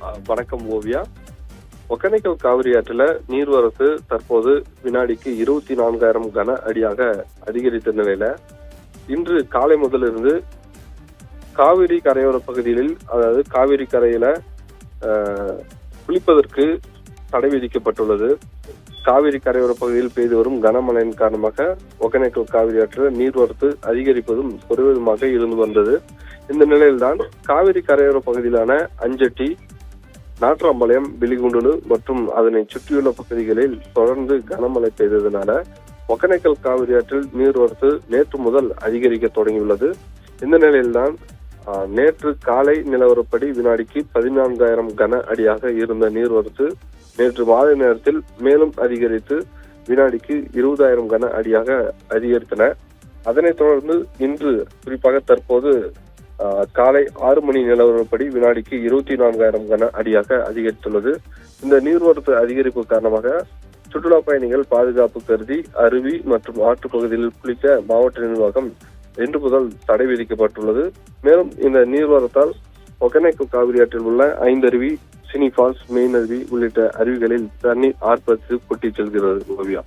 வணக்கம் ஓவியா. ஒகேனக்கல் காவிரி ஆற்றில நீர்வரத்து தற்போது வினாடிக்கு 24,000 கன அடியாக அதிகரித்த நிலையில இன்று காலை முதலிருந்து காவிரி கரையோர பகுதிகளில், அதாவது காவிரி கரையில குளிப்பதற்கு தடை விதிக்கப்பட்டுள்ளது. காவிரி கரையோர பகுதியில் பெய்து வரும் கனமழையின் காரணமாக ஒகேனக்கல் காவிரி ஆற்றில் நீர்வரத்து அதிகரிப்பதும் குறைவதுமாக இருந்து வந்தது. இந்த நிலையில்தான் காவிரி கரையோர பகுதியிலான அஞ்சட்டி, நாட்ராம்பாளையம், பிலிகுண்டுலு மற்றும் அதனை சுற்றியுள்ள பகுதிகளில் தொடர்ந்து கனமழை பெய்ததனால ஒகேனக்கல் காவிரி ஆற்றில் நீர்வரத்து நேற்று முதல் அதிகரிக்க தொடங்கியுள்ளது. இந்த நிலையில்தான் நேற்று காலை நிலவரப்படி வினாடிக்கு 14,000 கன அடியாக இருந்த நீர்வரத்து நேற்று மாலை நேரத்தில் மேலும் அதிகரித்து வினாடிக்கு 20,000 கன அடியாக அதிகரித்தன. அதனைத் தொடர்ந்து இன்று குறிப்பாக தற்போது காலை 6 மணி நிலவரப்படி வினாடிக்கு 24,000 கன அடியாக அதிகரித்துள்ளது. இந்த நீர்வரத்து அதிகரிப்பு காரணமாக சுற்றுலா பயணிகள் பாதுகாப்பு கருதி அருவி மற்றும் ஆற்று பகுதியில் குளிக்க மாவட்ட நிர்வாகம் இன்று முதல் தடை விதிக்கப்பட்டுள்ளது. மேலும் இந்த நீர்வரத்தால் ஒகேனக்கல் காவிரி ஆற்றில் உள்ள 5 அருவி, சினி ஃபால்ஸ், மெயின் அருவி உள்ளிட்ட அருவிகளில் தண்ணீர் ஆர்ப்பரித்து கொட்டி செல்கிறது. ஓவியா.